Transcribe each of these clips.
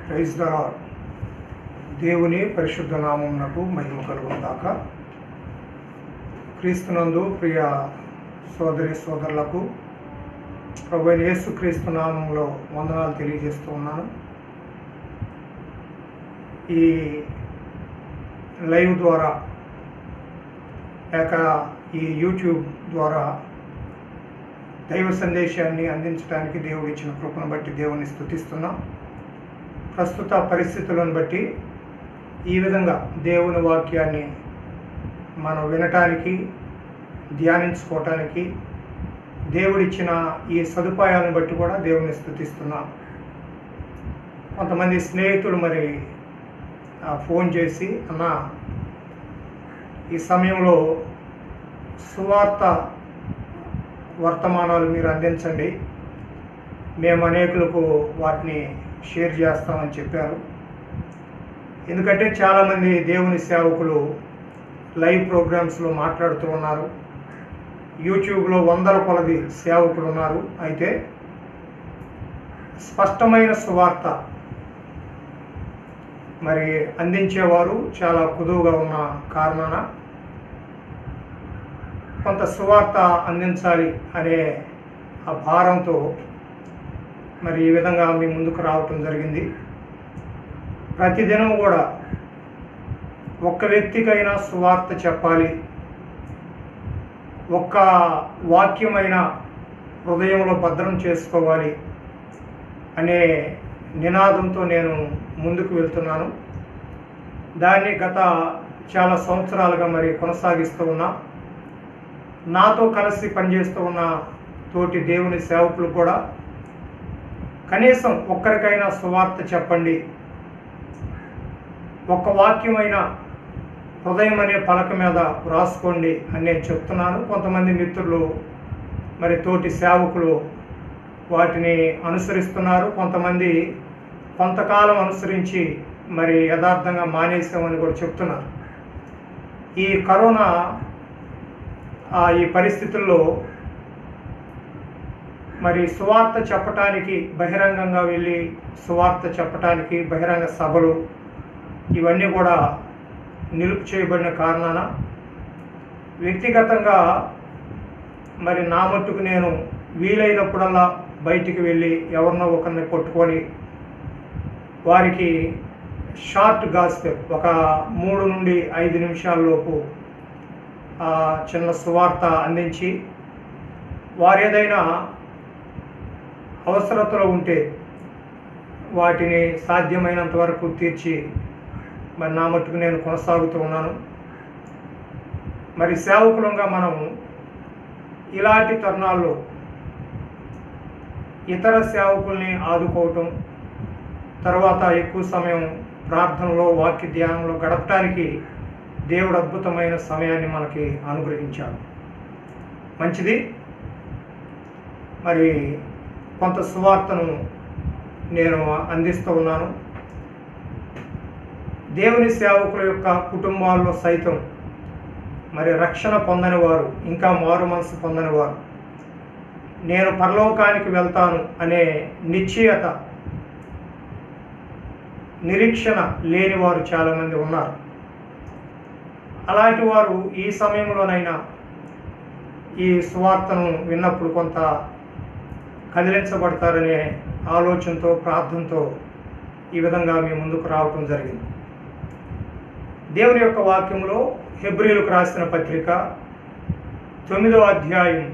Praise the lord. దేవుని పరిశుద్ధ నామమునకు మహిమ కలుగుగాక. క్రీస్తునందు ప్రియ సోదరి సోదరులకు ప్రభువైన యేసుక్రీస్తు నామములో వందనాలు తెలియజేస్తూ ఉన్నాను. ఈ లైవ్ ద్వారా లేక ఈ యూట్యూబ్ ద్వారా దైవ సందేశాన్ని అందించడానికి దేవుడు ఇచ్చిన కృపను బట్టి దేవుని స్తుతిస్తున్నాం. ప్రస్తుత పరిస్థితులను బట్టి ఈ విధంగా దేవుని వాక్యాన్ని మనం వినటానికి, ధ్యానించుకోవటానికి దేవుడిచ్చిన ఈ సదుపాయాలను బట్టి కూడా దేవుని స్తుతిస్తున్నాం. కొంతమంది స్నేహితులు మరి ఫోన్ చేసి, అన్న ఈ సమయంలో సువార్త వర్తమానాలు మీరు అందించండి, మేము అనేకులకు వాటిని షేర్ చేస్తామని చెప్పారు. ఎందుకంటే చాలామంది దేవుని సేవకులు లైవ్ ప్రోగ్రామ్స్లో మాట్లాడుతూ ఉన్నారు. యూట్యూబ్లో వందల కొలది సేవకులు ఉన్నారు. అయితే స్పష్టమైన సువార్త మరి అందించేవారు చాలా కుదువుగా ఉన్న కారణాన కొంత సువార్త అందించాలి అనే ఆ భారంతో మరి ఈ విధంగా మీ ముందుకు రావటం జరిగింది. ప్రతిదినం కూడా ఒక్క వ్యక్తికైనా సువార్త చెప్పాలి, ఒక్క వాక్యమైన హృదయంలో భద్రం చేసుకోవాలి అనే నినాదంతో నేను ముందుకు వెళ్తున్నాను. దాన్ని గత చాలా సంవత్సరాలుగా మరి కొనసాగిస్తూ ఉన్నా. నాతో కలిసి పనిచేస్తూ ఉన్న తోటి దేవుని సేవకులు కూడా కనీసం ఒక్కరికైనా సువార్త చెప్పండి, ఒక్క వాక్యమైన హృదయం అనే పలక మీద రాసుకోండి అని నేను చెప్తున్నాను. కొంతమంది మిత్రులు మరి తోటి సేవకులు వాటిని అనుసరిస్తున్నారు. కొంతమంది కొంతకాలం అనుసరించి మరి యథార్థంగా మానేసామని కూడా చెప్తున్నారు. ఈ కరోనా ఈ పరిస్థితుల్లో మరి సువార్త చెప్పటానికి, బహిరంగంగా వెళ్ళి సువార్త చెప్పటానికి బహిరంగ సభలు ఇవన్నీ కూడా నిలుపు చేయబడిన కారణాన వ్యక్తిగతంగా మరి నా మట్టుకు నేను వీలైనప్పుడల్లా బయటికి వెళ్ళి ఎవరినో ఒకరిని పట్టుకొని వారికి షార్ట్ గాస్పెల్ ఒక 3 నుండి 5 నిమిషాల్లోపు చిన్న సువార్త అందించి, వారు ఏదైనా అవసరతలో ఉంటే వాటిని సాధ్యమైనంత వరకు తీర్చి మరి నా మట్టుకు నేను కొనసాగుతూ ఉన్నాను. మరి సేవకులంగా మనం ఇలాంటి తరుణాల్లో ఇతర సేవకుల్ని ఆదుకోవటం, తర్వాత ఎక్కువ సమయం ప్రార్థనలో, వాక్య ధ్యానంలో గడపటానికి దేవుడు అద్భుతమైన సమయాన్ని మనకి అనుగ్రహించాడు. మంచిది. మరి కొంత సువార్తను నేను అందిస్తూ ఉన్నాను. దేవుని సేవకుల యొక్క కుటుంబాల్లో సైతం మరి రక్షణ పొందని వారు, ఇంకా మారు మనసు పొందని వారు, నేను పరలోకానికి వెళ్తాను అనే నిశ్చయత, నిరీక్షణ లేని వారు చాలామంది ఉన్నారు. అలాంటి వారు ఈ సమయంలోనైనా ఈ సువార్తను విన్నప్పుడు కొంత కదిలించబడతారనే ఆలోచనతో, ప్రార్థనతో ఈ విధంగా మీ ముందుకు రావటం జరిగింది. దేవుని యొక్క వాక్యంలో హెబ్రీయులకు రాసిన పత్రిక 9వ అధ్యాయం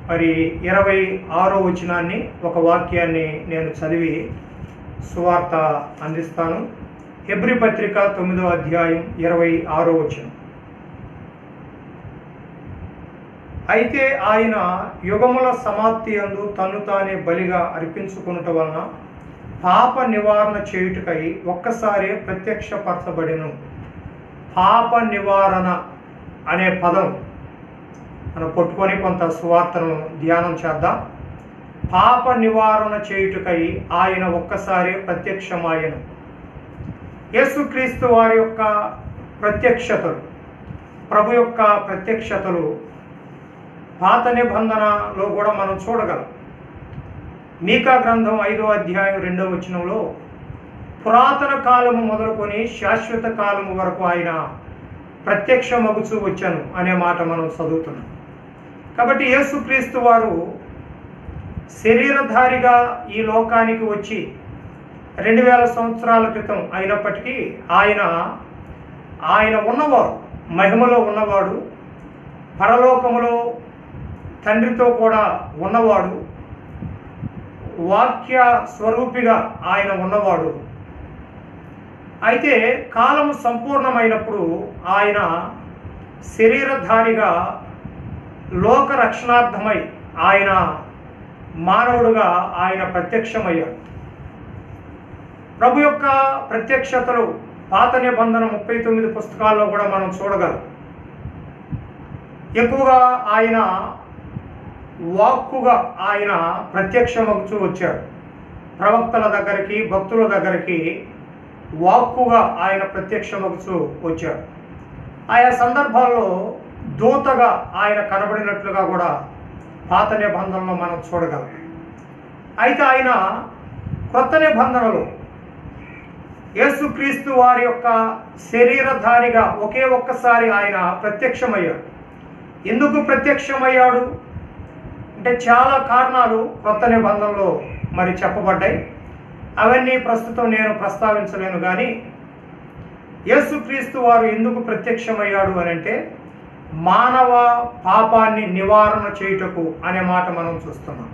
మరి 26వ వచనాన్ని, ఒక వాక్యాన్ని నేను చదివి సువార్త అందిస్తాను. హెబ్రీ పత్రిక 9వ అధ్యాయం 26వ వచనం. అయితే ఆయన యుగముల సమాప్తి యందు తను తానే బలిగా అర్పించుకొనుట వలన పాప నివారణ చేయుటకై ఒక్కసారి ప్రత్యక్షపరచబడెను. పాప నివారణ అనే పదం మనం పట్టుకొని కొంత సువార్తను ధ్యానం చేద్దాం. పాప నివారణ చేయుటకై ఆయన ఒక్కసారి ప్రత్యక్షమాయెను. యేసుక్రీస్తు వారి యొక్క ప్రత్యక్షతలు, ప్రభు యొక్క ప్రత్యక్షతలు పాత నిబంధనలో కూడా మనం చూడగలం. మీకా గ్రంథం 5వ అధ్యాయం 2వ వచనంలో పురాతన కాలము మొదలుకొని శాశ్వత కాలము వరకు ఆయన ప్రత్యక్షమగుచూ వచ్చాను అనే మాట మనం చదువుతున్నాం. కాబట్టి యేసుక్రీస్తు వారు శరీరధారిగా ఈ లోకానికి వచ్చి 2000 సంవత్సరాల క్రితం అయినప్పటికీ ఆయన ఉన్నవాడు, మహిమలో ఉన్నవాడు, పరలోకములో తండ్రితో కూడా ఉన్నవాడు, వాక్య స్వరూపిగా ఆయన ఉన్నవాడు. అయితే కాలము సంపూర్ణమైనప్పుడు ఆయన శరీరధారిగా లోక రక్షణార్థమై ఆయన మానవుడుగా ఆయన ప్రత్యక్షమయ్యాడు. ప్రభు యొక్క ప్రత్యక్షతలు పాత నిబంధన 39 పుస్తకాల్లో కూడా మనం చూడగలం. ఎక్కువగా ఆయన వాక్కుగా ఆయన ప్రత్యక్షమవుతూ వచ్చాడు. ప్రవక్తల దగ్గరికి, భక్తుల దగ్గరికి వాక్కుగా ఆయన ప్రత్యక్షమవుతూ వచ్చాడు. ఆయా సందర్భాల్లో దూతగా ఆయన కనబడినట్లుగా కూడా పాత నిబంధనలో మనం చూడగలం. అయితే ఆయన క్రొత్త నిబంధనలో యేసుక్రీస్తు వారి యొక్క శరీరధారిగా ఒకే ఒక్కసారి ఆయన ప్రత్యక్షమయ్యాడు. ఎందుకు ప్రత్యక్షమయ్యాడు అంటే చాలా కారణాలు క్రొత్త నిబంధనలో మరి చెప్పబడ్డాయి. అవన్నీ ప్రస్తుతం నేను ప్రస్తావించలేను. కానీ యేసుక్రీస్తు వారు ఎందుకు ప్రత్యక్షమయ్యాడు అని అంటే మానవ పాపాన్ని నివారణ చేయుటకు అనే మాట మనం చూస్తున్నాం.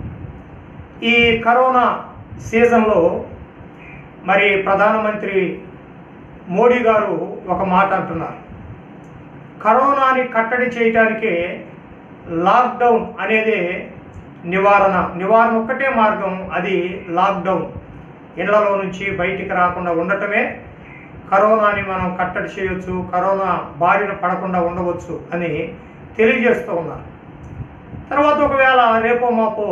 ఈ కరోనా సీజన్లో మరి ప్రధానమంత్రి మోడీ గారు ఒక మాట అంటున్నారు. కరోనాని కట్టడి చేయటానికే లాక్డౌన్ అనేది నివారణ ఒక్కటే మార్గం, అది లాక్డౌన్. ఇళ్లలో నుంచి బయటికి రాకుండా ఉండటమే కరోనాని మనం కట్టడి చేయొచ్చు, కరోనా బారిన పడకుండా ఉండవచ్చు అని తెలియజేస్తూ ఉన్నారు. తర్వాత ఒకవేళ రేపో మాపో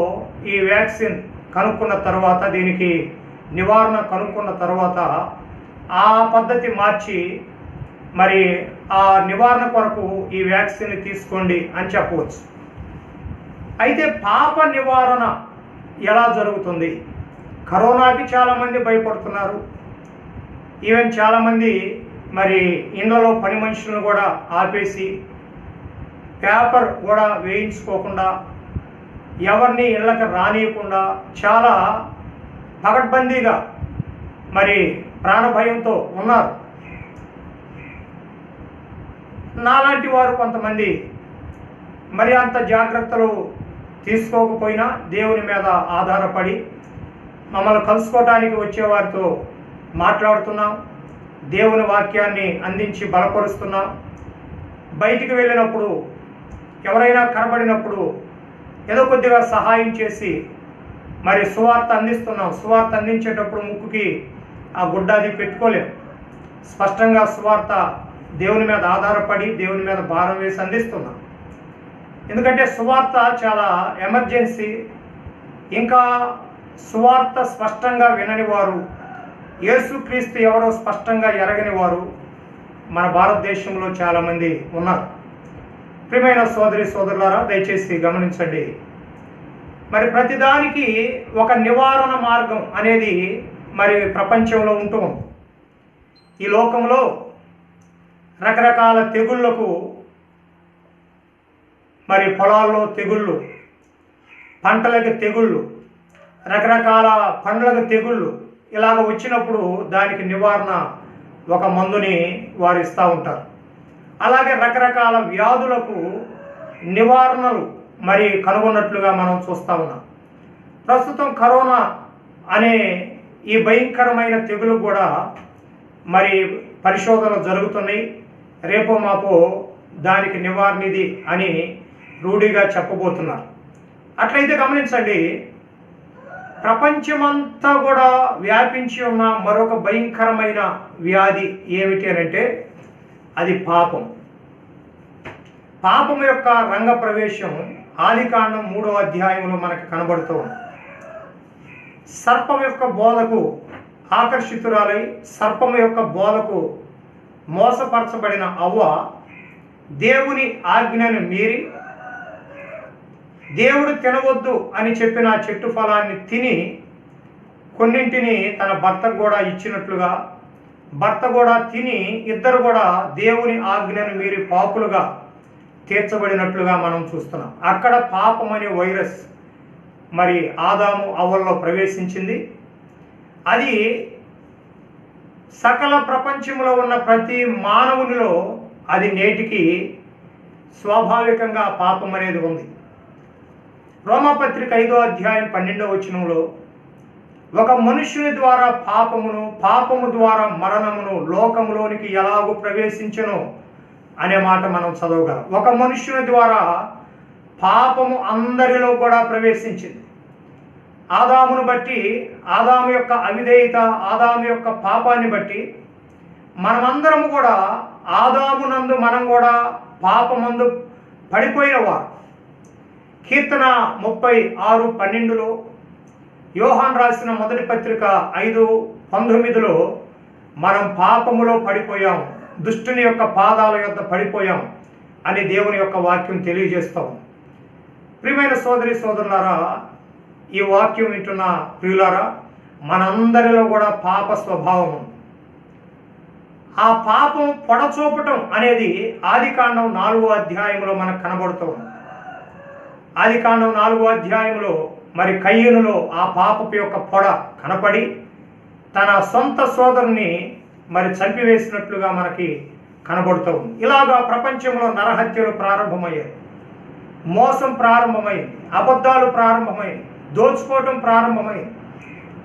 ఈ వ్యాక్సిన్ కనుక్కున్న తర్వాత, దీనికి నివారణ కనుక్కున్న తర్వాత ఆ పద్ధతి మార్చి మరి ఆ నివారణ కొరకు ఈ వ్యాక్సిన్ తీసుకోండి అని చెప్పవచ్చు. అయితే పాప నివారణ ఎలా జరుగుతుంది? కరోనాకి చాలామంది భయపడుతున్నారు. ఈవెన్ చాలామంది మరి ఇళ్లలో పని మనుషులను కూడా ఆపేసి పేపర్ కూడా వేయించుకోకుండా, ఎవరిని ఇళ్ళకి రానియకుండా చాలా పగడ్బందీగా మరి ప్రాణభయంతో ఉన్నారు. నాలాంటి వారు కొంతమంది మరి అంత జాగ్రత్తలు తీసుకోకపోయినా దేవుని మీద ఆధారపడి మమ్మల్ని కలుసుకోవటానికి వచ్చేవారితో మాట్లాడుతున్నాం, దేవుని వాక్యాన్ని అందించి బలపరుస్తున్నాం. బయటికి వెళ్ళినప్పుడు ఎవరైనా కనబడినప్పుడు ఏదో కొద్దిగా సహాయం చేసి మరి సువార్త అందిస్తున్నాం. సువార్త అందించేటప్పుడు ముక్కుకి ఆ గుడ్డాది పెట్టుకోలేం. స్పష్టంగా సువార్త దేవుని మీద ఆధారపడి దేవుని మీద భారం వేసి అందిస్తున్నాం. ఎందుకంటే సువార్త చాలా ఎమర్జెన్సీ. ఇంకా సువార్త స్పష్టంగా వినని వారు, యేసుక్రీస్తు ఎవరో స్పష్టంగా ఎరగని వారు మన భారతదేశంలో చాలామంది ఉన్నారు. ప్రియమైన సోదరి సోదరులారా, దయచేసి గమనించండి. మరి ప్రతిదానికి ఒక నివారణ మార్గం అనేది మరి ప్రపంచంలో ఉంటూ ఉంది. ఈ లోకంలో రకరకాల తెగుళ్లకు, మరి పొలాల్లో తెగుళ్ళు, పంటలకు తెగుళ్ళు, రకరకాల పండ్లకు తెగుళ్ళు ఇలాగ వచ్చినప్పుడు దానికి నివారణ ఒక మందుని వారు ఇస్తూ ఉంటారు. అలాగే రకరకాల వ్యాధులకు నివారణలు మరి కనుగొన్నట్లుగా మనం చూస్తూ ఉన్నాం. ప్రస్తుతం కరోనా అనే ఈ భయంకరమైన తెగులు కూడా మరి పరిశోధనలు జరుగుతున్నాయి. రేపో మాపో దానికి నివారణ ఇది అని రూఢిగా చెప్పబోతున్నారు. అట్లయితే గమనించండి, ప్రపంచమంతా కూడా వ్యాపించి ఉన్న మరొక భయంకరమైన వ్యాధి ఏమిటి అని అంటే అది పాపం. పాపం యొక్క రంగ ప్రవేశం ఆదికాండం 3వ అధ్యాయంలో మనకు కనబడుతూ ఉంది. సర్పం యొక్క బోధకు ఆకర్షితురాలై సర్పం యొక్క బోధకు మోసపరచబడిన అవ్వ దేవుని ఆజ్ఞను మీరి దేవుడు తినవద్దు అని చెప్పిన చెట్టు ఫలాన్ని తిని కొన్నింటిని తన భర్తకు కూడా ఇచ్చినట్లుగా, భర్త కూడా తిని ఇద్దరు కూడా దేవుని ఆజ్ఞను మీరి పాపులుగా తీర్చబడినట్లుగా మనం చూస్తున్నాం. అక్కడ పాపం అనే వైరస్ మరి ఆదాము అవ్వల్లో ప్రవేశించింది. అది సకల ప్రపంచంలో ఉన్న ప్రతి మానవునిలో అది నేటికి స్వాభావికంగా పాపం అనేది ఉంది. రోమాపత్రిక 5వ అధ్యాయం 12వ వచనంలో ఒక మనుష్యుని ద్వారా పాపము ద్వారా మరణమును లోకములోనికి ఎలాగూ ప్రవేశించెను అనే మాట మనం చదవగలం. ఒక మనుష్యుని ద్వారా పాపము అందరిలో కూడా ప్రవేశించింది. ఆదామును బట్టి, ఆదాము యొక్క అవిధేయత, ఆదాము యొక్క పాపాన్ని బట్టి మనమందరము కూడా ఆదామునందు మనం కూడా పాపమందు పడిపోయినవారు. కీర్తన 36:12లో, యోహాన్ రాసిన మొదటి పత్రిక 5:19లో మనం పాపములో పడిపోయాం, దుష్టుని యొక్క పాదాల యొద్ద పడిపోయాం అని దేవుని యొక్క వాక్యం తెలియజేస్తాం. ప్రియమైన సోదరి సోదరులారా, ఈ వాక్యం వింటున్న ప్రియులారా, మనందరిలో కూడా పాప స్వభావం ఉంది. ఆ పాపం పొడచూపటం అనేది ఆదికాండం 4వ అధ్యాయంలో మనకు కనబడుతుంది. ఆదికాండం 4వ అధ్యాయంలో మరి కయ్యనులో ఆ పాపపు యొక్క పొడ కనపడి తన సొంత సోదరుని మరి చంపివేసినట్లుగా మనకి కనబడుతూ ఉంది. ఇలాగా ప్రపంచంలో నరహత్యలు ప్రారంభమయ్యాయి, మోసం ప్రారంభమైంది, అబద్ధాలు ప్రారంభమైంది, దోచుకోవటం ప్రారంభమైంది,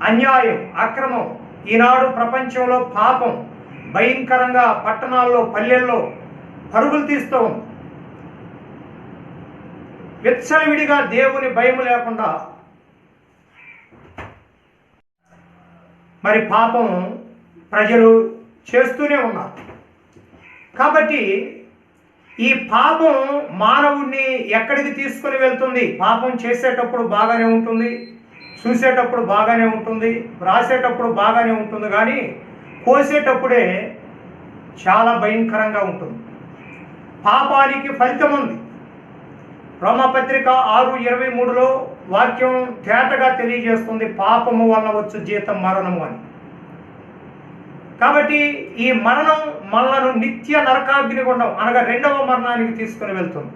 అన్యాయం, అక్రమం. ఈనాడు ప్రపంచంలో పాపం భయంకరంగా పట్టణాల్లో, పల్లెల్లో పరుగులు తీస్తూ ఉంది. విచ్చలవిడిగా దేవుని భయం లేకుండా మరి పాపం ప్రజలు చేస్తూనే ఉన్నారు. కాబట్టి ఈ పాపం మానవుడిని ఎక్కడికి తీసుకొని వెళ్తుంది? పాపం చేసేటప్పుడు బాగానే ఉంటుంది, చూసేటప్పుడు బాగానే ఉంటుంది, రాసేటప్పుడు బాగానే ఉంటుంది, కానీ కోసేటప్పుడే చాలా భయంకరంగా ఉంటుంది. పాపానికి ఫలితం ఉంది. రోమపత్రిక 6:23లో వాక్యం తేటగా తెలియజేస్తుంది, పాపము వల్ల వచ్చు జీతం మరణము అని. కాబట్టి ఈ మరణం మనలను నిత్య నరకాగ్నిగుండం అనగా రెండవ మరణానికి తీసుకుని వెళ్తుంది.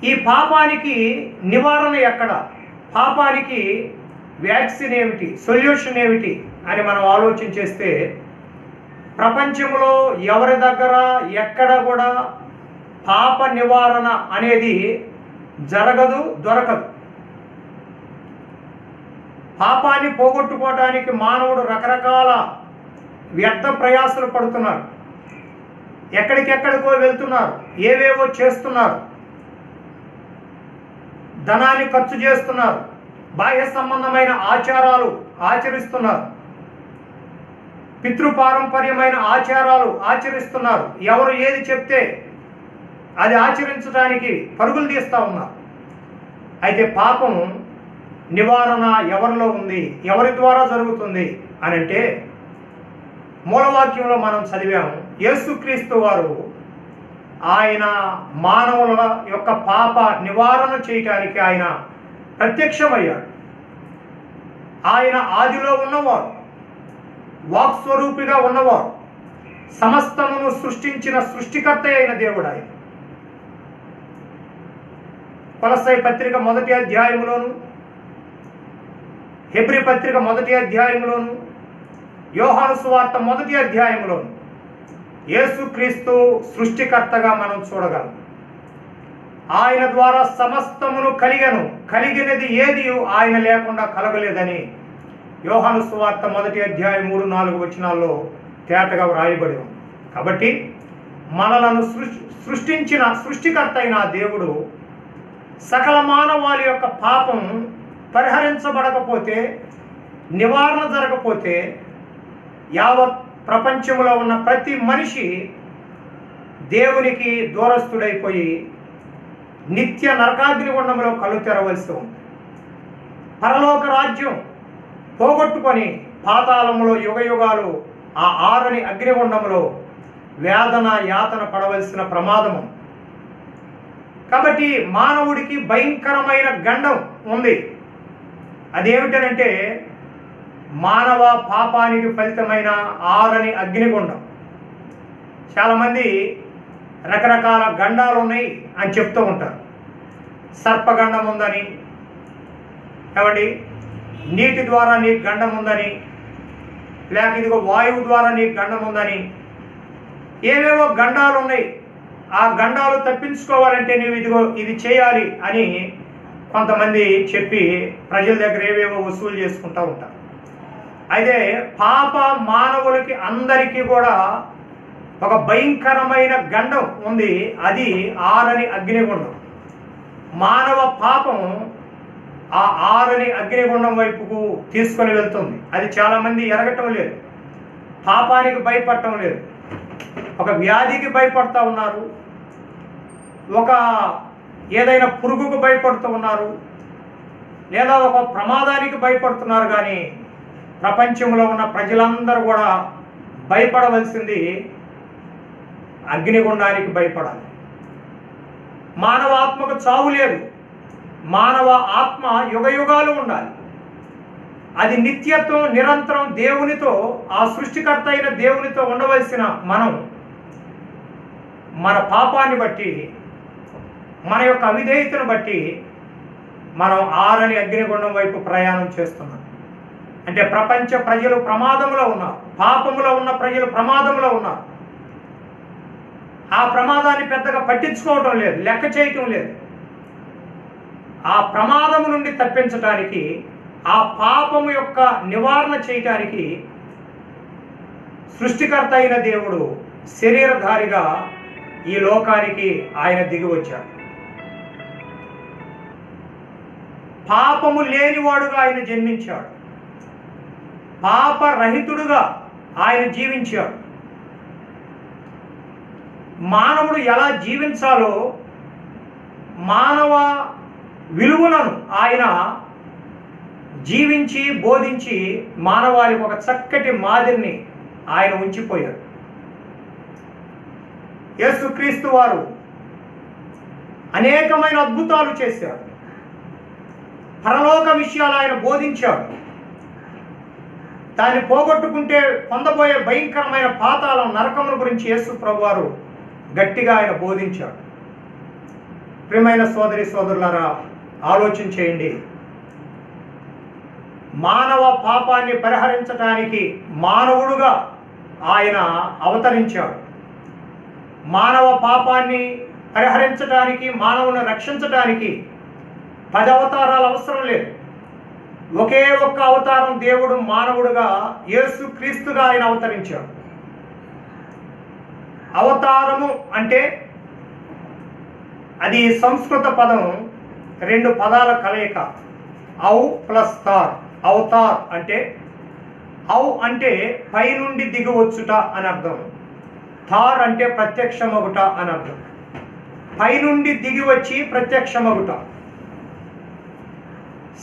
ఈ పాపానికి నివారణ ఎక్కడ? పాపానికి వ్యాక్సిన్ ఏమిటి, సొల్యూషన్ ఏమిటి అని మనం ఆలోచన చేస్తే ప్రపంచంలో ఎవరి దగ్గర ఎక్కడ కూడా పాప నివారణ అనేది జరగదు, దొరకదు. పాపాన్ని పోగొట్టుకోవడానికి మానవుడు రకరకాల వ్యర్థ ప్రయాసలు పడుతున్నారు, ఎక్కడికెక్కడికో వెళ్తున్నారు, ఏవేవో చేస్తున్నారు, ధనాన్ని ఖర్చు చేస్తున్నారు, బాహ్య సంబంధమైన ఆచారాలు ఆచరిస్తున్నారు, పితృపారంపర్యమైన ఆచారాలు ఆచరిస్తున్నారు. ఎవరు ఏది చెప్తే అది ఆచరించడానికి పరుగులు తీస్తూ ఉన్నారు. అయితే పాపం నివారణ ఎవరిలో ఉంది, ఎవరి ద్వారా జరుగుతుంది అని అంటే మూలవాక్యంలో మనం చదివాము. యేసుక్రీస్తు వారు ఆయన మానవుల యొక్క పాప నివారణ చేయటానికి ఆయన ప్రత్యక్షమయ్యాడు. ఆయన ఆదిలో ఉన్నవాడు, వాక్స్వరూపిగా ఉన్నవాడు, సమస్తమును సృష్టించిన సృష్టికర్త అయిన దేవుడు ఆయన. కొలస్సై పత్రిక 1వ అధ్యాయంలోను, హెబ్రీ పత్రిక 1వ అధ్యాయంలోను, యోహాను సువార్త 1వ అధ్యాయంలోను యేసుక్రీస్తు సృష్టికర్తగా మనం చూడగలం. ఆయన ద్వారా సమస్తమును కలిగెను, కలిగినది ఏది ఆయన లేకుండా కలగలేదని యోహాను సువార్త 1వ అధ్యాయం 3-4 వచనాల్లో తేటగా వ్రాయబడి ఉంది. కాబట్టి మనలను సృష్టించిన సృష్టికర్త అయిన దేవుడు సకల మానవాళి యొక్క పాపం పరిహరించబడకపోతే, నివారణ జరగకపోతే యావత్ ప్రపంచంలో ఉన్న ప్రతి మనిషి దేవునికి దూరస్తుడైపోయి నిత్య నరకాగ్నిగుండంలో కళ్ళు తెరవలసి ఉంది. పరలోక రాజ్యం పోగొట్టుకొని పాతాళంలో యుగయుగాలు ఆ ఆరని అగ్నిగుండంలో వేదన యాతన పడవలసిన ప్రమాదము. కాబట్టి మానవుడికి భయంకరమైన గండం ఉంది. అదేమిటనంటే మానవ పాపానికి ఫలితమైన ఆరని అగ్నిగుండం. చాలామంది రకరకాల గండాలు ఉన్నాయి అని చెప్తూ ఉంటారు. సర్పగండం ఉందని, ఏమండి నీటి ద్వారా నీకు గండం ఉందని, లేక ఇదిగో వాయువు ద్వారా నీకు గండం ఉందని, ఏవేవో గండాలు ఉన్నాయి. ఆ గండాలు తప్పించుకోవాలంటే నువ్వు ఇదిగో ఇది చేయాలి అని కొంతమంది చెప్పి ప్రజల దగ్గర ఏవేవో వసూలు చేసుకుంటూ ఉంటారు. అయితే పాప మానవులకి అందరికీ కూడా ఒక భయంకరమైన గండం ఉంది. అది ఆరని అగ్నిగుండం. మానవ పాపం ఆ ఆరని అగ్నిగుండం వైపుకు తీసుకొని వెళ్తుంది. అది చాలామంది ఎరగటం లేదు, పాపానికి భయపడటం లేదు. ఒక వ్యాధికి భయపడుతూ ఉన్నారు, ఒక ఏదైనా పురుగుకు భయపడుతూ ఉన్నారు, లేదా ఒక ప్రమాదానికి భయపడుతున్నారు. కానీ ప్రపంచంలో ఉన్న ప్రజలందరూ కూడా భయపడవలసింది అగ్నిగుండానికి భయపడాలి. మానవ ఆత్మకు చావు లేదు. మానవ ఆత్మ యుగయుగాలు ఉండాలి. అది నిత్యత్వం, నిరంతరం దేవునితో, ఆ సృష్టికర్త అయిన దేవునితో ఉండవలసిన మనం మన పాపాన్ని బట్టి, మన యొక్క అవిధేయతను బట్టి మనం ఆరని అగ్నిగుండం వైపు ప్రయాణం చేస్తున్నాం. అంటే ప్రపంచ ప్రజలు ప్రమాదంలో ఉన్నారు, పాపములో ఉన్న ప్రజలు ప్రమాదంలో ఉన్నారు. ఆ ప్రమాదాన్ని పెద్దగా పట్టించుకోవటం లేదు, లెక్క చేయటం లేదు. ఆ ప్రమాదము నుండి తప్పించటానికి, ఆ పాపము యొక్క నివారణ చేయటానికి సృష్టికర్త అయిన దేవుడు శరీరధారిగా ఈ లోకానికి ఆయన దిగి వచ్చాడు. పాపము లేనివాడుగా ఆయన జన్మించాడు. పాపరహితుడుగా ఆయన జీవించాడు. మానవుడు ఎలా జీవించాలో మానవ విలువలను ఆయన జీవించి బోధించి మానవాళికి ఒక చక్కటి మాదిరిని ఆయన ఉంచిపోయాడు. యేసుక్రీస్తు వారు అనేకమైన అద్భుతాలు చేశాడు. పరలోక విషయాలు ఆయన బోధించాడు. దాన్ని పోగొట్టుకుంటే పొందబోయే భయంకరమైన పాతాళం, నరకముల గురించి యేసు ప్రభువారు గట్టిగా ఆయన బోధించాడు. ప్రియమైన సోదరి సోదరులారా, ఆలోచన చేయండి. మానవ పాపాన్ని పరిహరించడానికి మానవుడుగా ఆయన అవతరించాడు. మానవ పాపాన్ని పరిహరించడానికి, మానవుని రక్షించడానికి 10 అవతారాలు అవసరం లేదు. ఒకే ఒక్క అవతారం దేవుడు మానవుడుగా యేసుక్రీస్తుగా ఆయన అవతరించాడు. అవతారము అంటే అది సంస్కృత పదం, 2 పదాల కలయిక, ఔ ప్లస్ తార్. అవతార్ అంటే, ఔ అంటే పైనుండి దిగివచ్చుట అని అర్థం, తార్ అంటే ప్రత్యక్షమగుట అని అర్థం. పైనుండి దిగి వచ్చి ప్రత్యక్షమగుట.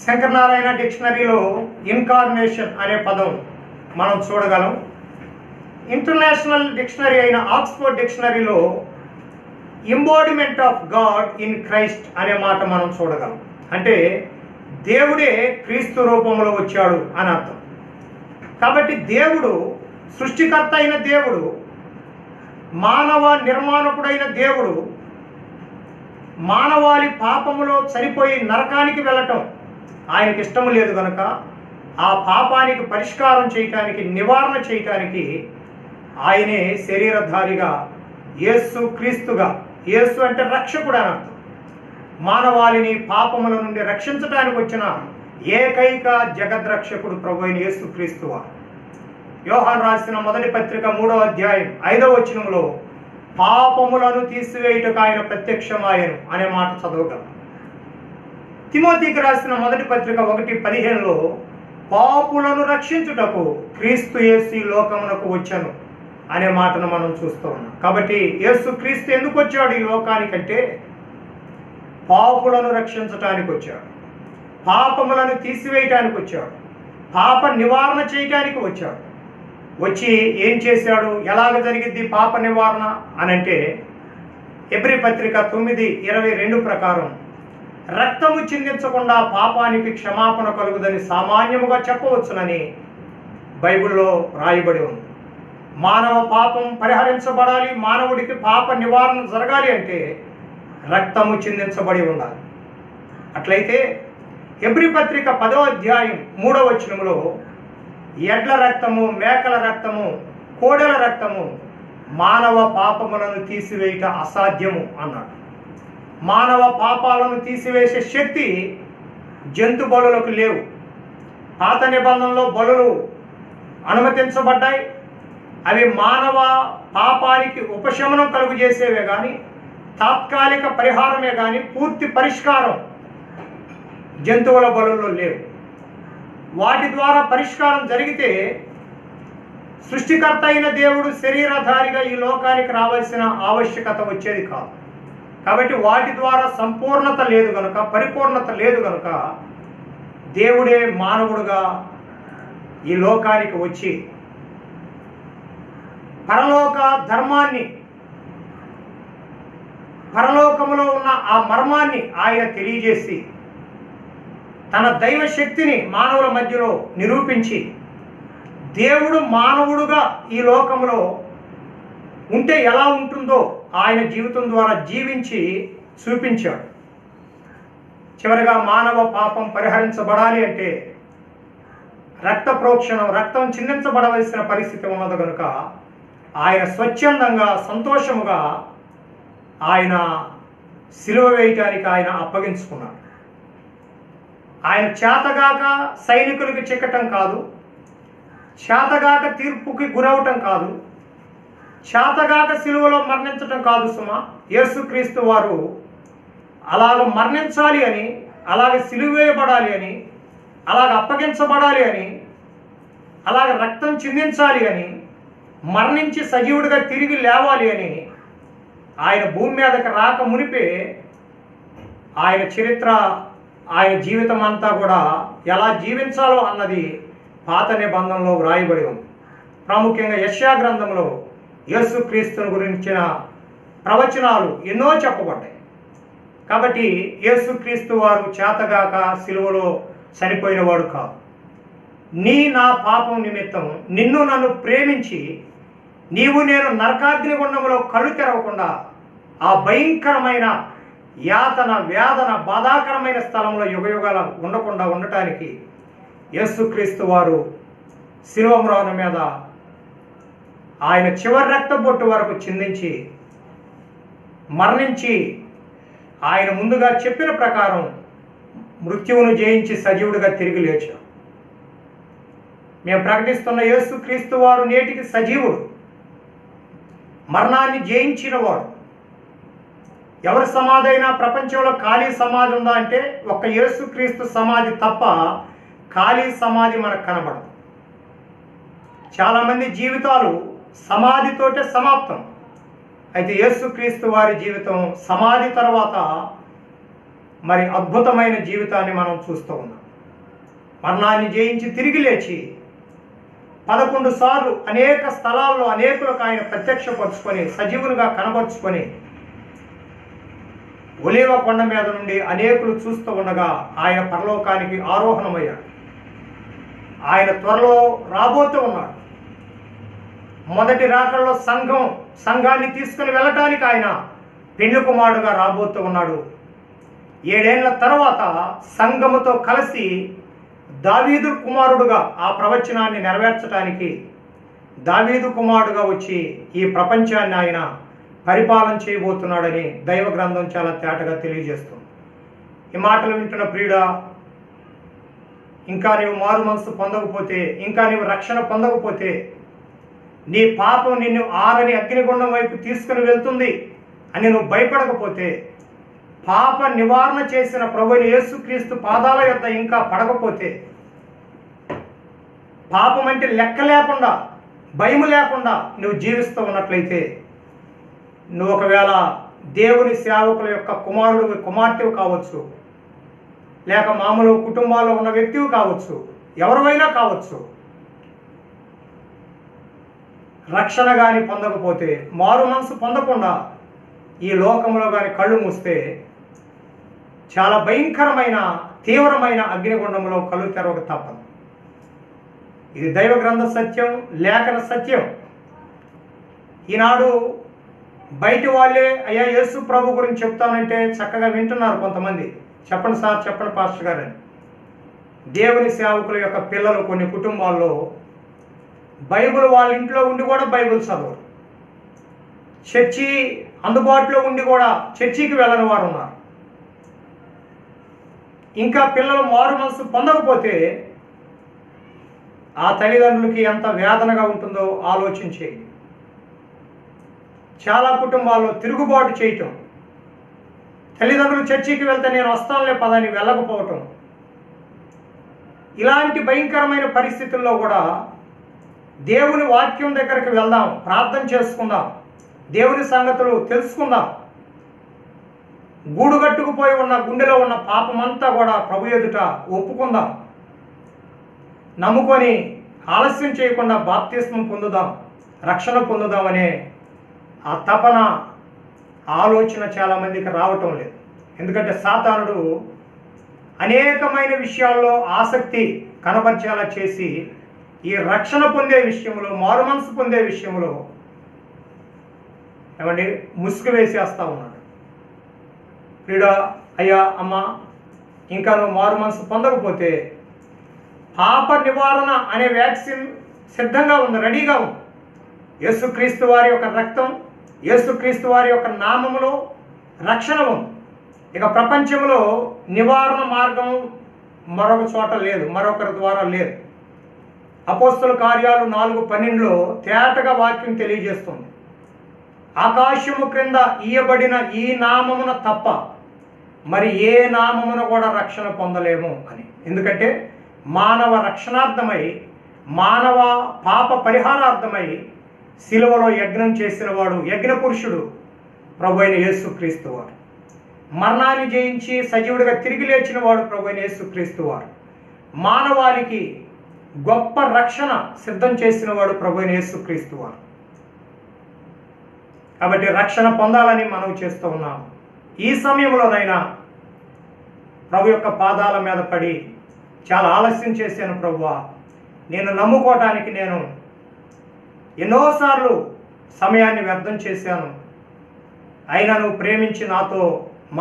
శంకరనారాయణ డిక్షనరీలో ఇన్కార్నేషన్ అనే పదం మనం చూడగలం. ఇంటర్నేషనల్ డిక్షనరీ అయిన ఆక్స్ఫోర్డ్ డిక్షనరీలో embodiment of God in Christ అనే మాట మనం చూడగలం. అంటే దేవుడే క్రీస్తు రూపంలో వచ్చాడు అని అర్థం. కాబట్టి దేవుడు, సృష్టికర్త అయిన దేవుడు, మానవ నిర్మాణకుడైన దేవుడు మానవాళి పాపములో చనిపోయి నరకానికి వెళ్ళటం ఆయనకి ఇష్టం లేదు కనుక ఆ పాపానికి పరిష్కారం చేయటానికి, నివారణ చేయటానికి ఆయనే శరీరధారిగా, యేసు క్రీస్తుగా, యేసు అంటే రక్షకుడు అని అర్థం, మానవాళిని పాపముల నుండి రక్షించడానికి వచ్చిన ఏకైక జగద్రక్షకుడు ప్రభు అయిన యేసు క్రీస్తు వారు. యోహాను రాసిన మొదటి పత్రిక 3వ అధ్యాయం 5వ వచనంలో పాపములను తీసివేయుటకు ఆయన ప్రత్యక్షమాయను అనే మాట చదవగలం. తిమోతికి రాసిన మొదటి పత్రిక 1:15లో పాపులను రక్షించుటకు క్రీస్తు యేసు ఈ లోకమునకు వచ్చాను అనే మాటను మనం చూస్తూ ఉన్నాం. కాబట్టి యేసు క్రీస్తు ఎందుకు వచ్చాడు ఈ లోకానికంటే పాపులను రక్షించటానికి వచ్చాడు, పాపములను తీసివేయటానికి వచ్చాడు, పాప నివారణ చేయటానికి వచ్చాడు. వచ్చి ఏం చేశాడు, ఎలాగ జరిగిద్ది పాప నివారణ అనంటే హెబ్రీ పత్రిక 9:22 ప్రకారం రక్తము చిందించకుండా పాపానికి క్షమాపణ కలుగుదని సామాన్యముగా చెప్పవచ్చునని బైబిల్లో రాయబడి ఉంది. మానవ పాపం పరిహరించబడాలి, మానవుడికి పాప నివారణ జరగాలి అంటే రక్తము చిందించబడి ఉండాలి. అట్లయితే హెబ్రీ పత్రిక 10వ అధ్యాయం 3వ వచనములో ఎడ్ల రక్తము, మేకల రక్తము, కోడెల రక్తము మానవ పాపములను తీసివేయట అసాధ్యము అన్నాడు. మానవ పాపాలను తీసివేసే శక్తి జంతు బలులకు లేవు. పాత నిబంధనలో బలులు అనుమతించబడ్డాయి. అవి మానవ పాపానికి ఉపశమనం కలుగు చేసేవే కానీ తాత్కాలిక పరిహారమే కానీ పూర్తి పరిష్కారం జంతువుల బలుల్లో లేవు. వాటి ద్వారా పరిష్కారం జరిగితే సృష్టికర్త అయిన దేవుడు శరీరధారిగా ఈ లోకానికి రావాల్సిన ఆవశ్యకత వచ్చేది కాదు. కాబట్టి వాటి ద్వారా సంపూర్ణత లేదు కనుక, పరిపూర్ణత లేదు కనుక దేవుడే మానవుడుగా ఈ లోకానికి వచ్చి పరలోక ధర్మాన్ని, పరలోకములో ఉన్న ఆ మర్మాన్ని ఆయన తెలియజేసి తన దైవ శక్తిని మానవుల మధ్యలో నిరూపించి దేవుడు మానవుడుగా ఈ లోకంలో ఉంటే ఎలా ఉంటుందో ఆయన జీవితం ద్వారా జీవించి చూపించాడు. చివరిగా మానవ పాపం పరిహరించబడాలి అంటే రక్త ప్రోక్షణం, రక్తం చిందించబడవలసిన పరిస్థితి ఉన్నది కనుక ఆయన స్వచ్ఛందంగా సంతోషముగా ఆయన సిలువ వేయటానికి ఆయన అప్పగించుకున్నాడు. ఆయన చేతగాక సైనికులకు చిక్కటం కాదు, చేతగాక తీర్పుకి గురవటం కాదు, చేతగాక సిలువలో మరణించటం కాదు సుమా. యేసుక్రీస్తు వారు అలాగ మరణించాలి అని, అలాగ సిలువ వేయబడాలి అని, అలాగ అప్పగించబడాలి అని, అలాగ రక్తం చిందించాలి అని, మరణించి సజీవుడిగా తిరిగి లేవాలి అని ఆయన భూమి మీదకి రాక మునిపే ఆయన చరిత్ర, ఆయన జీవితం అంతా కూడా ఎలా జీవించాలో అన్నది పాత నిబంధనలో వ్రాయబడి ఉంది. ప్రాముఖ్యంగా యెషయా గ్రంథంలో యేసుక్రీస్తుని గురించిన ప్రవచనాలు ఎన్నో చెప్పబడ్డాయి. కాబట్టి యేసుక్రీస్తు వారు చేతగాక సిలువలో చనిపోయినవాడు కాదు. నా పాపం నిమిత్తం నిన్ను నన్ను ప్రేమించి నీవు నేను నరకాగ్నిగుండంలో కళ్ళు తెరవకుండా ఆ భయంకరమైన యాతన, వేదన, బాధాకరమైన స్థలంలో యుగయుగాల ఉండకుండా ఉండటానికి యేసుక్రీస్తు వారు శిలువ మ్రాను మీద ఆయన చివరి రక్తబొట్టు వరకు చిందించి మరణించి ఆయన ముందుగా చెప్పిన ప్రకారం మృత్యువును జయించి సజీవుడిగా తిరిగి లేచాడు. మేము ప్రకటిస్తున్న యేసుక్రీస్తు వారు నేటికి సజీవుడు, మరణాన్ని జయించినవాడు. ఎవరి సమాధి అయినా ప్రపంచంలో ఖాళీ సమాధి ఉందా అంటే ఒక్క యేసుక్రీస్తు సమాధి తప్ప ఖాళీ సమాధి మనకు కనబడదు. చాలామంది జీవితాలు సమాధితోటే సమాప్తం. అయితే యేసుక్రీస్తు వారి జీవితం సమాధి తర్వాత మరి అద్భుతమైన జీవితాన్ని మనం చూస్తూ ఉన్నాం. మరణాన్ని జయించి తిరిగి లేచి 11 సార్లు అనేక స్థలాల్లో అనేకులకు ఆయన ప్రత్యక్షపరుచుకొని సజీవునిగా కనబరుచుకొని ఒలీవ కొండ మీద నుండి అనేకులు చూస్తూ ఉండగా ఆయన పరలోకానికి ఆరోహణమయ్యాడు. ఆయన త్వరలో రాబోతూ ఉన్నాడు. మొదటి రాకడలో సంఘాన్ని తీసుకుని వెళ్ళటానికి ఆయన పెళ్లి కుమారుడుగా రాబోతూ ఉన్నాడు. 7 ఏళ్ల తర్వాత సంఘముతో కలిసి దావీదు కుమారుడుగా ఆ ప్రవచనాన్ని నెరవేర్చడానికి దావీదు కుమారుడుగా వచ్చి ఈ ప్రపంచాన్ని ఆయన పరిపాలన చేయబోతున్నాడని దైవ గ్రంథం చాలా తేటగా తెలియజేస్తుంది. ఈ మాటలు వింటున్న ప్రియుడా, ఇంకా నీవు మారు మనసు పొందకపోతే, ఇంకా నీవు రక్షణ పొందకపోతే, నీ పాపం నిన్ను ఆరని అగ్నిగుండం వైపు తీసుకుని వెళ్తుంది అని నువ్వు భయపడకపోతే, పాప నివారణ చేసిన ప్రభువైన యేసుక్రీస్తు పాదాల యొద్ద ఇంకా పడకపోతే, పాపం అంటే లెక్క లేకుండా, భయం లేకుండా నువ్వు జీవిస్తూ ఉన్నట్లయితే, నువ్వు ఒకవేళ దేవుని సేవకుల యొక్క కుమారుడు, కుమార్తెవు కావచ్చు, లేక మామూలు కుటుంబాల్లో ఉన్న వ్యక్తివి కావచ్చు, ఎవరివైనా కావచ్చు, రక్షణ కానీ పొందకపోతే, మారు మనసు పొందకుండా ఈ లోకంలో కానీ కళ్ళు మూస్తే చాలా భయంకరమైన తీవ్రమైన అగ్నిగుండంలో కళ్ళు తెరవక తప్పదు. ఇది దైవ గ్రంథ సత్యం, లేఖన సత్యం. ఈనాడు బయటి వాళ్ళే అయ్యా యేసు ప్రభు గురించి చెప్తానంటే చక్కగా వింటున్నారు కొంతమంది. చెప్పండి సార్, చెప్పండి పాస్టర్ గారు అని. దేవుని సేవకుల యొక్క పిల్లలు కొన్ని కుటుంబాల్లో బైబిల్ వాళ్ళ ఇంట్లో ఉండి కూడా బైబిల్ చదవరు. చర్చి అందుబాటులో ఉండి కూడా చర్చికి వెళ్ళని వారు ఉన్నారు. ఇంకా పిల్లలు మారు మనసు పొందకపోతే ఆ తల్లిదండ్రులకి ఎంత వేదనగా ఉంటుందో ఆలోచించే. చాలా కుటుంబాల్లో తిరుగుబాటు చేయటం, తల్లిదండ్రులు చర్చికి వెళ్తే నేను వస్తానులే పదని వెళ్ళకపోవటం, ఇలాంటి భయంకరమైన పరిస్థితుల్లో కూడా దేవుని వాక్యం దగ్గరికి వెళ్దాం, ప్రార్థన చేసుకుందాం, దేవుని సంగతులు తెలుసుకుందాం. గూడుగట్టుకుపోయి ఉన్న గుండెలో ఉన్న పాపమంతా కూడా ప్రభు ఎదుట ఒప్పుకుందాం, నమ్ముకొని ఆలస్యం చేయకుండా బాప్తిస్మం పొందుదాం, రక్షణ పొందుదామనే ఆ తపన ఆలోచన చాలామందికి రావటం లేదు. ఎందుకంటే సాతానుడు అనేకమైన విషయాల్లో ఆసక్తి కనబర్చేలా చేసి ఈ రక్షణ పొందే విషయంలో, మారు మనసు పొందే విషయంలో ఏమండి ముసుగు వేసేస్తూ ఉన్నాడు. ప్రియుడా, అయ్యా, అమ్మ, ఇంకా నువ్వు మారు మనసు పొందకపోతే పాప నివారణ అనే వ్యాక్సిన్ సిద్ధంగా ఉంది, రెడీగా ఉంది. యేసుక్రీస్తు వారి యొక్క రక్తం, యేసుక్రీస్తు వారి యొక్క నామములో రక్షణ ఉంది. ఇక ప్రపంచంలో నివారణ మార్గం మరొక చోట లేదు, మరొకరి ద్వారా లేదు. అపోస్తల కార్యాలు 4:12 తేటగా వాక్యం తెలియజేస్తుంది. ఆకాశము క్రింద ఇయ్యబడిన ఈ నామమున తప్ప మరి ఏ నామమున కూడా రక్షణ పొందలేము అని. ఎందుకంటే మానవ రక్షణార్థమై, మానవ పాప పరిహారార్థమై శిలువలో యజ్ఞం చేసిన వాడు, యజ్ఞ పురుషుడు ప్రభు అయిన యేసుక్రీస్తు వారు. మరణాన్ని జయించి సజీవుడిగా తిరిగి లేచిన వాడు ప్రభు అయిన యేసుక్రీస్తు వారు. మానవాళికి గొప్ప రక్షణ సిద్ధం చేసిన వాడు ప్రభు అయిన యేసుక్రీస్తు వారు. కాబట్టి రక్షణ పొందాలని మనం చేస్తూ ఉన్నాం. ఈ సమయంలోనైనా ప్రభు యొక్క పాదాల మీద పడి చాలా ఆలస్యం చేశాను ప్రభువా, నేను నమ్ముకోవటానికి నేను ఎన్నోసార్లు సమయాన్ని వ్యర్థం చేశాను, అయినా నువ్వు ప్రేమించి నాతో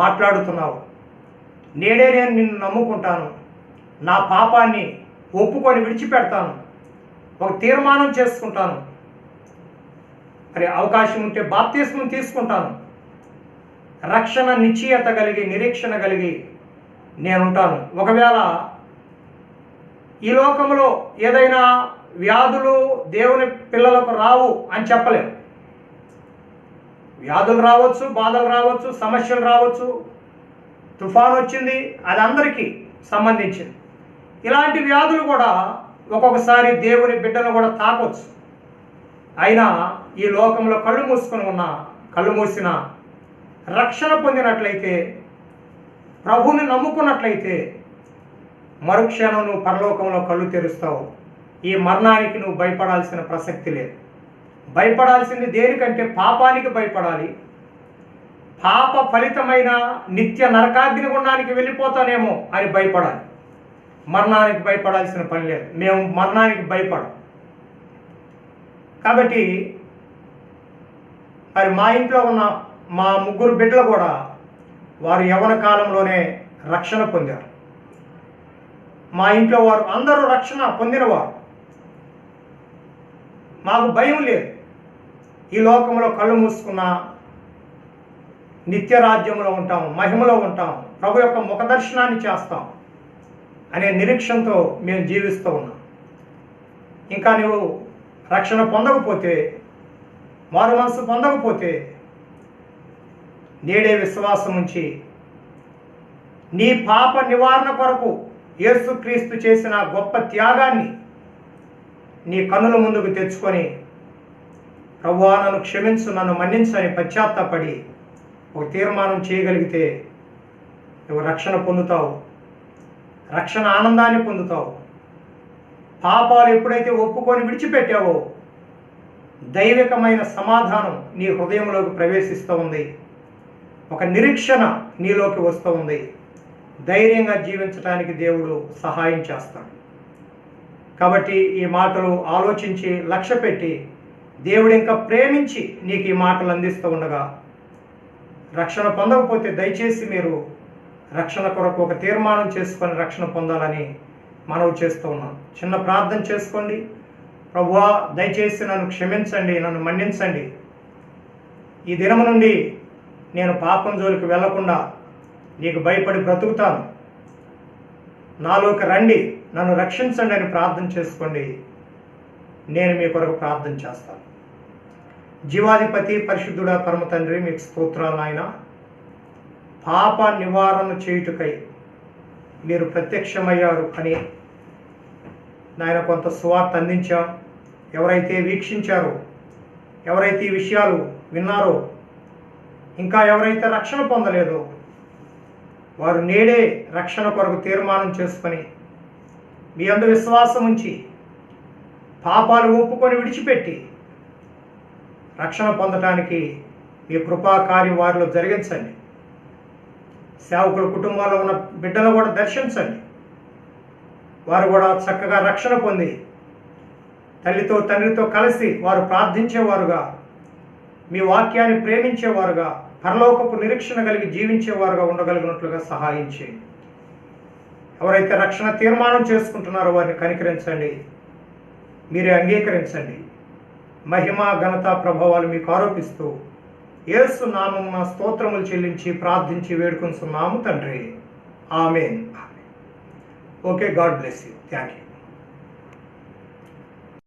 మాట్లాడుతున్నావు. నేనే నేను నిన్ను నమ్ముకుంటాను, నా పాపాన్ని ఒప్పుకొని విడిచిపెడతాను, ఒక తీర్మానం చేసుకుంటాను, మరి అవకాశం ఉంటే బాప్తిస్మం తీసుకుంటాను, రక్షణ నిశ్చయత కలిగి నిరీక్షణ కలిగి నేనుంటాను. ఒకవేళ ఈ లోకంలో ఏదైనా వ్యాధులు దేవుని పిల్లలకు రావు అని చెప్పలేము. వ్యాధులు రావచ్చు, బాధలు రావచ్చు, సమస్యలు రావచ్చు, తుఫాను వచ్చింది, అది అందరికీ సంబంధించింది. ఇలాంటి వ్యాధులు కూడా ఒక్కొక్కసారి దేవుని బిడ్డను కూడా తాకొచ్చు. అయినా ఈ లోకంలో కళ్ళు మూసిన రక్షణ పొందినట్లయితే, ప్రభువుని నమ్ముకున్నట్లయితే మరుక్షణం నువ్వు పరలోకంలో కళ్ళు తెరుస్తావు. ఈ మరణానికి నువ్వు భయపడాల్సిన ప్రసక్తి లేదు. భయపడాల్సింది దేనికంటే పాపానికి భయపడాలి. పాప ఫలితమైన నిత్య నరకాగ్ని గుండానికి వెళ్ళిపోతానేమో అని భయపడాలి. మరణానికి భయపడాల్సిన పని లేదు. మేము మరణానికి భయపడం. కాబట్టి మరి మా ఇంట్లో ఉన్న మా 3 బిడ్డలు కూడా వారు యవ్వన కాలంలోనే రక్షణ పొందారు. మా ఇంట్లో వారు అందరూ రక్షణ పొందినవారు. మాకు భయం లేదు. ఈ లోకంలో కళ్ళు మూసుకున్న నిత్య రాజ్యంలో ఉంటాం, మహిమలో ఉంటాం, ప్రభు యొక్క ముఖదర్శనాన్ని చేస్తాం అనే నిరీక్షణతో మేము జీవిస్తూ ఉన్నాం. ఇంకా నువ్వు రక్షణ పొందకపోతే, మారు మనసు పొందకపోతే నేడే విశ్వాసం ఉంచి నీ పాప నివారణ కొరకు యేసుక్రీస్తు చేసిన గొప్ప త్యాగాన్ని నీ కన్నుల ముందుకు తెచ్చుకొని, ప్రభువా నన్ను క్షమించు, నన్ను మన్నించని పశ్చాత్తాపడి ఒక తీర్మానం చేయగలిగితే నువ్వు రక్షణ పొందుతావు, రక్షణ ఆనందాన్ని పొందుతావు. పాపాలు ఎప్పుడైతే ఒప్పుకొని విడిచిపెట్టావో దైవికమైన సమాధానం నీ హృదయంలోకి ప్రవేశిస్తూ ఉంది. ఒక నిరీక్షణ నీలోకి వస్తూ ఉంది. ధైర్యంగా జీవించడానికి దేవుడు సహాయం చేస్తాడు. కాబట్టి ఈ మాటలు ఆలోచించి లక్ష్య పెట్టి దేవుడు ఇంకా ప్రేమించి నీకు ఈ మాటలు అందిస్తూ ఉండగా, రక్షణ పొందకపోతే దయచేసి మీరు రక్షణ కొరకు ఒక తీర్మానం చేసుకొని రక్షణ పొందాలని మనవి చేస్తూ ఉన్నాను. చిన్న ప్రార్థన చేసుకోండి. ప్రభువా, దయచేసి నన్ను క్షమించండి, నన్ను మన్నించండి. ఈ దినము నుండి నేను పాపం జోలికి వెళ్లకుండా నీకు భయపడి బ్రతుకుతాను. నాలోకి రండి, నన్ను రక్షించండి అని ప్రార్థన చేసుకోండి. నేను మీ కొరకు ప్రార్థన చేస్తాను. జీవాధిపతి పరిశుద్ధుడా పరమ తండ్రి, మీకు స్తోత్రాలు నాయన. పాప నివారణ చేయుటకై మీరు ప్రత్యక్షమయ్యారు అని నాయన కొంత సువార్త అందించాం. ఎవరైతే వీక్షించారో, ఎవరైతే ఈ విషయాలు విన్నారో, ఇంకా ఎవరైతే రక్షణ పొందలేదో వారు నేడే రక్షణ కొరకు తీర్మానం చేసుకొని మీ అందు విశ్వాసం ఉంచి పాపాలు ఒప్పుకొని విడిచిపెట్టి రక్షణ పొందటానికి మీ కృపా కార్యం వారిలో జరిగించండి. సేవకుల కుటుంబాల్లో ఉన్న బిడ్డలు కూడా దర్శించండి. వారు కూడా చక్కగా రక్షణ పొంది తల్లితో తండ్రితో కలిసి వారు ప్రార్థించేవారుగా, మీ వాక్యాన్ని ప్రేమించేవారుగా, పరలోకపు నిరీక్షణ కలిగి జీవించేవారుగా ఉండగలిగినట్లుగా సహాయం చేయండి. ఎవరైతే రక్షణ తీర్మానం చేసుకుంటున్నారో వారిని కనికరించండి, మీరే అంగీకరించండి. మహిమ ఘనత ప్రభావాలు మీకు ఆరోపిస్తూ యేసు నామమున స్తోత్రములు చెల్లించి ప్రార్థించి వేడుకొంచున్నాము తండ్రి. Amen. Okay, God bless you. Thank you.